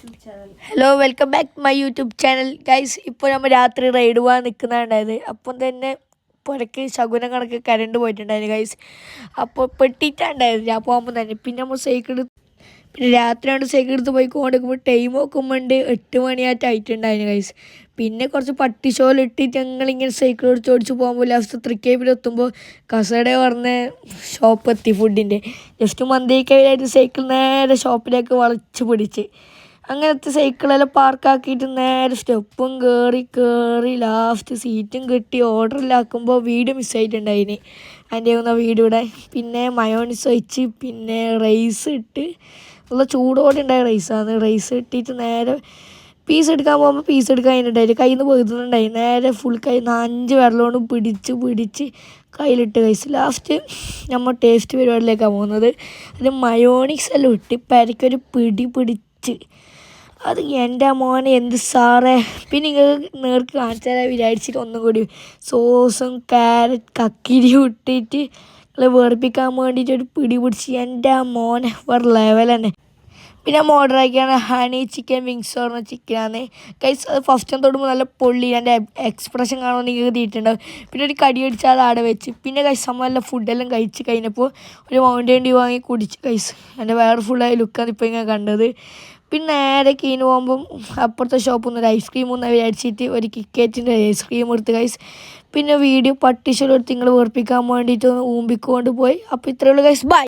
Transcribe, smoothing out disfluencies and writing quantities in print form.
Hello welcome back to my YouTube channel guys. ഇപ്പോൾ നമ്മൾ രാത്രി റൈഡ് പോകാൻ നിൽക്കുന്നുണ്ടായത്. അപ്പം തന്നെ പുരക്ക് ശകുനം കണക്ക് കരണ്ട് പോയിട്ടുണ്ടായിരുന്നു ഗൈസ്. അപ്പോൾ പെട്ടിട്ടുണ്ടായിരുന്നു ഞാൻ പോകുമ്പോൾ തന്നെ. പിന്നെ നമ്മൾ പിന്നെ രാത്രിയാണ് സൈക്കിൾ എടുത്ത് പോയി കൊണ്ടിരിക്കുമ്പോൾ ടൈം നോക്കുമ്പോണ്ട് 8 മണിയായിട്ടായിട്ടുണ്ടായിരുന്നു ഗൈസ്. പിന്നെ കുറച്ച് പട്ടി ഷോലിട്ടിട്ട് ഞങ്ങളിങ്ങനെ സൈക്കിൾ ഓടിച്ച് പോകുമ്പോൾ ലാസ്റ്റ് തൃക്കേപ്പിലെത്തുമ്പോൾ കസേര പറഞ്ഞ ഷോപ്പ് എത്തി ഫുഡിൻ്റെ. ജസ്റ്റ് മന്തിക്കായിട്ട് സൈക്കിൾ നേരെ ഷോപ്പിലേക്ക് വളച്ച് പിടിച്ച് അങ്ങനത്തെ സൈക്കിളെല്ലാം പാർക്കാക്കിയിട്ട് നേരെ സ്റ്റെപ്പും കയറി ലാസ്റ്റ് സീറ്റും കിട്ടി ഓർഡറിലാക്കുമ്പോൾ വീട് മിസ്സായിട്ടുണ്ടായിന്. അതിൻ്റെ ഒന്ന് വീടിവിടെ പിന്നെ മയോണിസ് വെച്ച് പിന്നെ റൈസ് ഇട്ട് നല്ല ചൂടോടെ ഉണ്ടായ റൈസ് ഇട്ടിട്ട് നേരെ പീസ് എടുക്കാൻ പോകുമ്പോൾ പീസ് എടുക്കാൻ കഴിഞ്ഞിട്ടുണ്ടായി കയ്യിൽ നിന്ന് പോയിട്ടുണ്ടായി. നേരെ ഫുൾ കൈ 5 വിരലോണ്ടും പിടിച്ച് കയ്യിലിട്ട് കഴിച്ച് ലാസ്റ്റ് നമ്മൾ ടേസ്റ്റ് പരിപാടിയിലേക്കാണ് പോകുന്നത്. അത് മയോണിക്സ് എല്ലാം ഇട്ട് പരിക്കൊരു പിടിച്ച് അത് എൻ്റെ മോനെ എന്ത് സാറേ. പിന്നെ നിങ്ങൾ നേർക്ക് കാണിച്ചാൽ വിചാരിച്ചിട്ട് ഒന്നും കൂടി സോസും ക്യാരറ്റ് കക്കിരിയും ഇട്ടിട്ട് നിങ്ങൾ വേർപ്പിക്കാൻ വേണ്ടിയിട്ട് ഒരു പിടിച്ച് എൻ്റെ മോനെ വേറെ ലെവൽ തന്നെ. പിന്നെ ഓർഡർ ആക്കിയാണ് ഹണി ചിക്കൻ വിങ്സ് പറഞ്ഞ ചിക്കനാണ് കൈസ്. അത് ഫസ്റ്റ് തൊടുമ്പോൾ നല്ല പൊള്ളി എൻ്റെ എക്സ്പ്രഷൻ കാണുമ്പോൾ നിങ്ങൾക്ക് തീയിട്ടുണ്ടാവും. പിന്നെ ഒരു കടി അടിച്ചാൽ അത് ആടെ വെച്ച് പിന്നെ കൈസ് നമ്മളെല്ലാം ഫുഡെല്ലാം കഴിച്ച് കഴിഞ്ഞപ്പോൾ ഒരു മൗണ്ടൻ ഡ്യൂ വാങ്ങി കുടിച്ച് കൈസ്. എൻ്റെ വേറെ ഫുള്ളായ ലുക്കാണ് ഇപ്പോൾ ഇങ്ങനെ കണ്ടത്. പിന്നെ നേരെ കീന് പോകുമ്പം അപ്പുറത്തെ ഷോപ്പിൽ നിന്ന് ഒരു ഐസ്ക്രീം ഒന്ന് വിചാരിച്ചിട്ട് ഒരു കിക്കറ്റിൻ്റെ ഐസ്ക്രീം എടുത്ത് കൈസ്. പിന്നെ വീഡിയോ പട്ടിഷലെടുത്ത് നിങ്ങൾ വേർപ്പിക്കാൻ വേണ്ടിയിട്ട് ഊമ്പിക്കൊണ്ട് പോയി. അപ്പോൾ ഇത്രയേ ഉള്ളൂ ഗൈസ്. ബൈ.